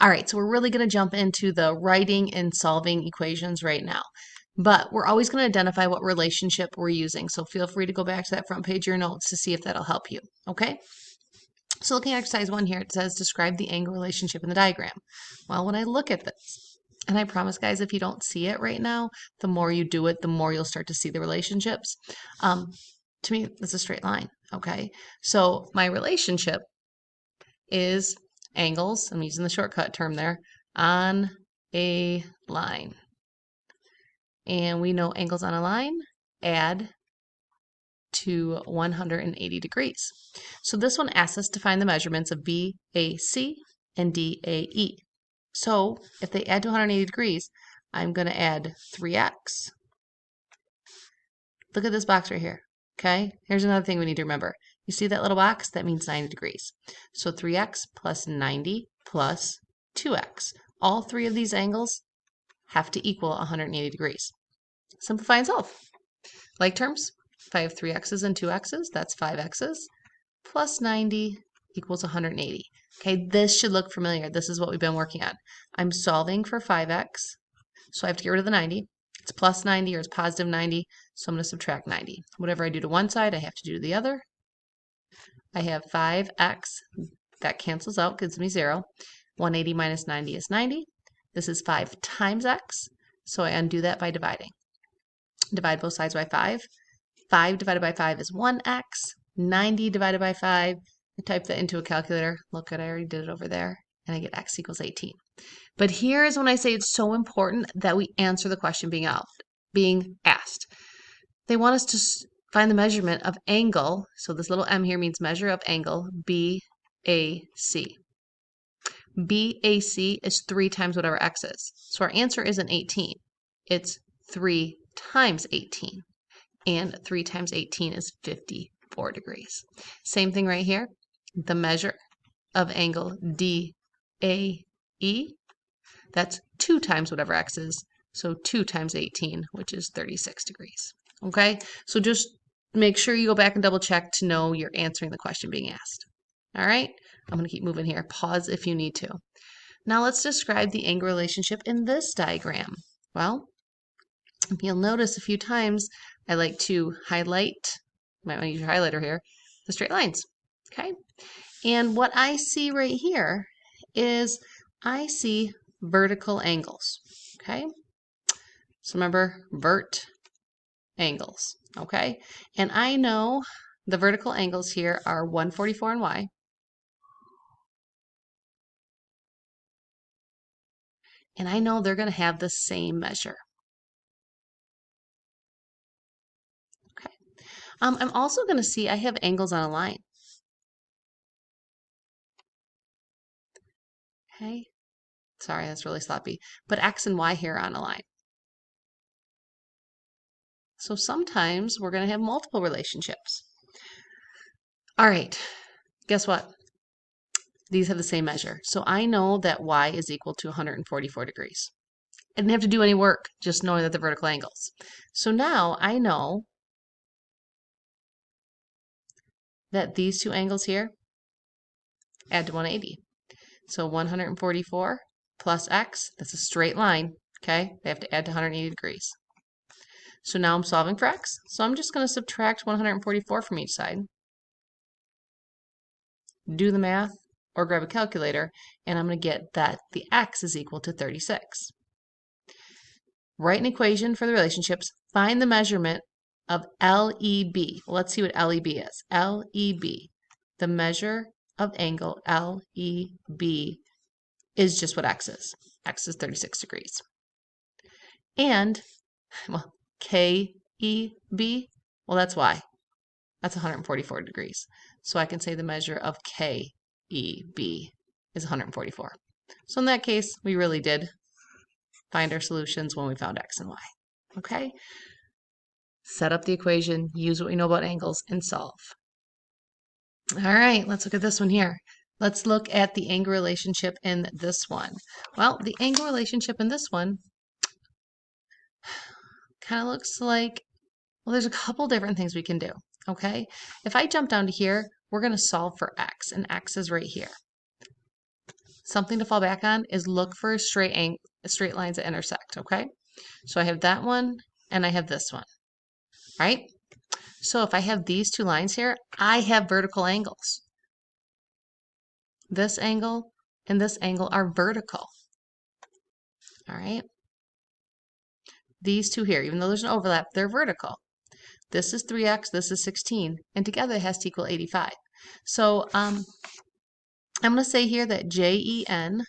All right, so we're really going to jump into the writing and solving equations right now. But we're always going to identify what relationship we're using. So feel free to go back to that front page of your notes to see if that'll help you. Okay? So looking at exercise 1 here, it says describe the angle relationship in the diagram. Well, when I look at this, and I promise, guys, if you don't see it right now, the more you do it, the more you'll start to see the relationships. To me, it's a straight line. Okay? So my relationship is angles, I'm using the shortcut term there, on a line. And we know angles on a line add to 180 degrees. So this one asks us to find the measurements of BAC and DAE. So if they add to 180 degrees, I'm going to add 3x. Look at this box right here. Okay, here's another thing we need to remember. You see that little box? That means 90 degrees. So 3x plus 90 plus 2x. All three of these angles have to equal 180 degrees. Simplify and solve. Like terms, if I have 3x's and 2x's, that's 5x's, plus 90 equals 180. Okay, this should look familiar. This is what we've been working on. I'm solving for 5x, so I have to get rid of the 90. It's plus 90 or it's positive 90, so I'm going to subtract 90. Whatever I do to one side, I have to do to the other. I have 5x. That cancels out, gives me 0. 180 minus 90 is 90. This is 5 times x, so I undo that by dividing. Divide both sides by 5. 5 divided by 5 is 1x. 90 divided by 5, I type that into a calculator. Look, I already did it over there, and I get x equals 18. But here's when I say it's so important that we answer the question being asked. They want us to find the measurement of angle, so this little m here means measure of angle, BAC. BAC is 3 times whatever x is. So our answer isn't 18. It's 3 times 18. And 3 times 18 is 54 degrees. Same thing right here. The measure of angle DAE, that's 2 times whatever x is. So 2 times 18, which is 36 degrees. Okay? So just make sure you go back and double check to know you're answering the question being asked. All right? I'm going to keep moving here. Pause if you need to. Now let's describe the angle relationship in this diagram. Well, you'll notice a few times I like to highlight, might want to use your highlighter here, the straight lines. Okay? And what I see right here is I see vertical angles. Okay? So remember, vert angles. Okay? And I know the vertical angles here are 144 in Y. And I know they're going to have the same measure. Okay. I'm also going to see I have angles on a line. Okay. Sorry, that's really sloppy. But X and Y here are on a line. So sometimes we're going to have multiple relationships. All right. Guess what? These have the same measure. So I know that Y is equal to 144 degrees. I didn't have to do any work, just knowing that the vertical angles. So now I know that these two angles here add to 180. So 144 plus x, that's a straight line, okay? They have to add to 180 degrees. So now I'm solving for x. So I'm just going to subtract 144 from each side. Do the math or grab a calculator, and I'm going to get that the x is equal to 36. Write an equation for the relationships. Find the measurement of LEB. Well, let's see what LEB is. LEB, the measure of angle LEB is just what x is. X is 36 degrees. And, well, KEB, well, that's y. That's 144 degrees. So I can say the measure of KEB is 144. So in that case, we really did find our solutions when we found x and y. Okay? Set up the equation, use what we know about angles, and solve. All right, let's look at this one here. Let's look at the angle relationship in this one. Well, the angle relationship in this one kind of looks like, well, there's a couple different things we can do, okay? If I jump down to here, we're going to solve for x, and x is right here. something to fall back on is look for straight lines that intersect, okay? So I have that one and I have this one, right? So if I have these two lines here, I have vertical angles. This angle and this angle are vertical, all right? These two here, even though there's an overlap, they're vertical. This is 3x, this is 16, and together it has to equal 85. So I'm going to say here that JEN,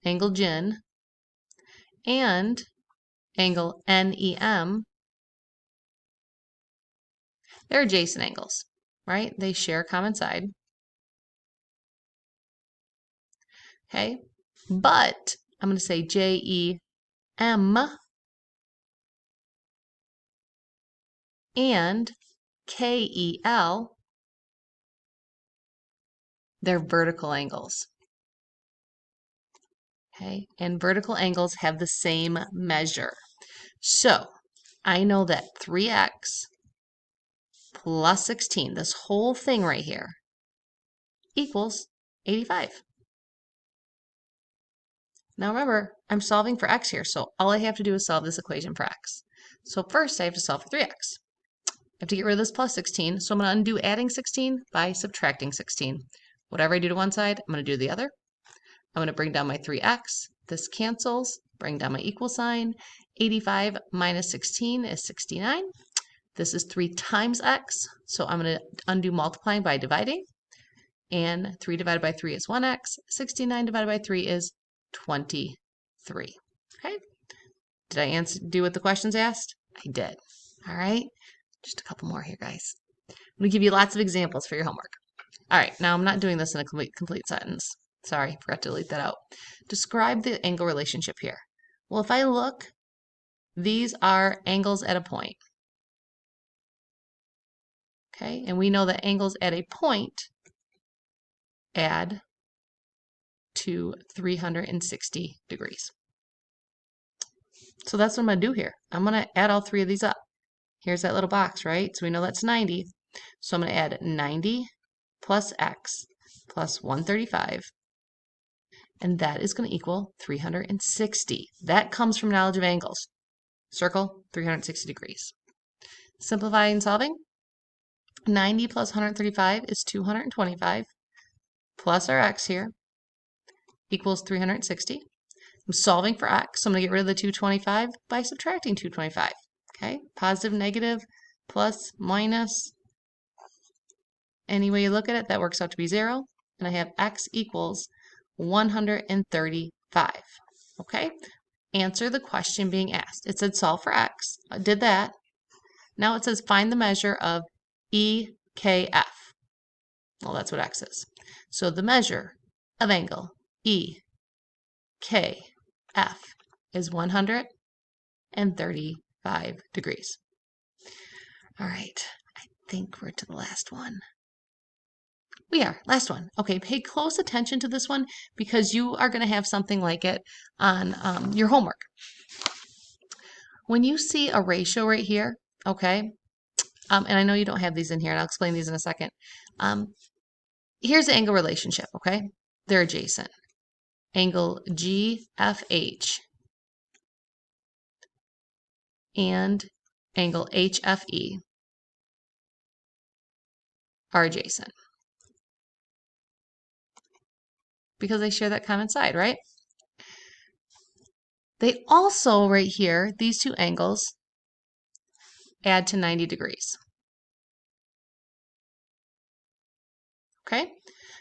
angle GIN, and angle NEM, they're adjacent angles, right? They share a common side. Okay, but I'm going to say JEM and KEL, they're vertical angles. Okay, and vertical angles have the same measure. So I know that 3x plus 16, this whole thing right here, equals 85. Now remember, I'm solving for x here, so all I have to do is solve this equation for x. So first I have to solve for 3x. I have to get rid of this plus 16, so I'm going to undo adding 16 by subtracting 16. Whatever I do to one side, I'm going to do the other. I'm going to bring down my 3x. This cancels. Bring down my equal sign. 85 minus 16 is 69. This is 3 times x, so I'm going to undo multiplying by dividing. And 3 divided by 3 is 1x. 69 divided by 3 is 23. Okay? Did I do what the questions asked? I did. All right? Just a couple more here, guys. I'm going to give you lots of examples for your homework. All right, now I'm not doing this in a complete sentence. Sorry, forgot to delete that out. Describe the angle relationship here. Well, if I look, these are angles at a point. Okay, and we know that angles at a point add to 360 degrees. So that's what I'm going to do here. I'm going to add all three of these up. Here's that little box, right? So we know that's 90. So I'm going to add 90 plus x plus 135. And that is going to equal 360. That comes from knowledge of angles. Circle 360 degrees. Simplifying and solving. 90 plus 135 is 225 plus our x here equals 360. I'm solving for x, so I'm going to get rid of the 225 by subtracting 225. Okay, positive, negative, plus, minus. Any way you look at it, that works out to be 0. And I have x equals 135. Okay, answer the question being asked. It said solve for x. I did that. Now it says find the measure of EKF. Well, that's what x is. So the measure of angle EKF is 135 degrees. All right, I think we're to the last one. We are. Last one. Okay, pay close attention to this one because you are going to have something like it on your homework. When you see a ratio right here, okay, and I know you don't have these in here, and I'll explain these in a second. Here's the angle relationship, okay? They're adjacent. Angle GFH and angle HFE are adjacent because they share that common side, right? They also, right here, these two angles add to 90 degrees. Okay?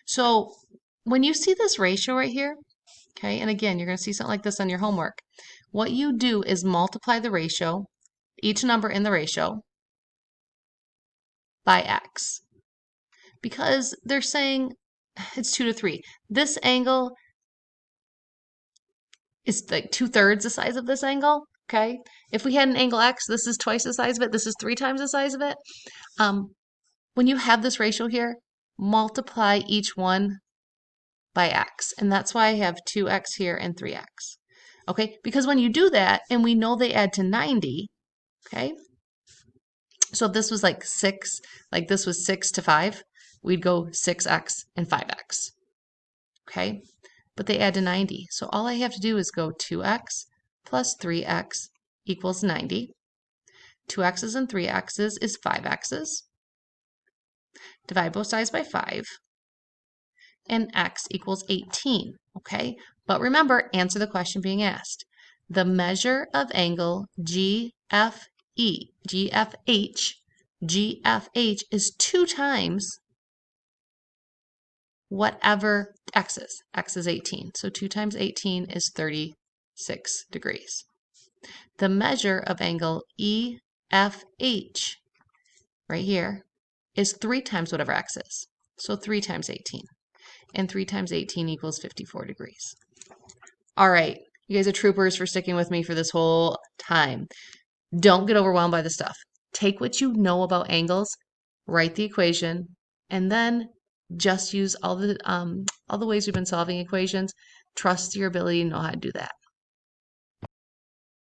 So when you see this ratio right here, okay, and again, you're going to see something like this on your homework. What you do is multiply the ratio, each number in the ratio, by x. Because they're saying it's 2 to 3. This angle is like 2/3 the size of this angle, okay? If we had an angle x, this is twice the size of it, this is 3 times the size of it. When you have this ratio here, multiply each one by x. And that's why I have 2x here and 3x. Okay, because when you do that, and we know they add to 90, okay? So if this was like 6, like this was 6 to 5, we'd go 6x and 5x. okay? But they add to 90. So all I have to do is go 2x plus 3x equals 90. 2x's and 3x's is 5x's. Divide both sides by 5. And x equals 18, okay? But remember, answer the question being asked. The measure of angle GFH is 2 times whatever x is. X is 18. So 2 times 18 is 36 degrees. The measure of angle EFH, right here, is 3 times whatever x is. So 3 times 18. And 3 times 18 equals 54 degrees. All right. You guys are troopers for sticking with me for this whole time. Don't get overwhelmed by the stuff. Take what you know about angles, write the equation, and then just use all the ways we've been solving equations. Trust your ability to know how to do that.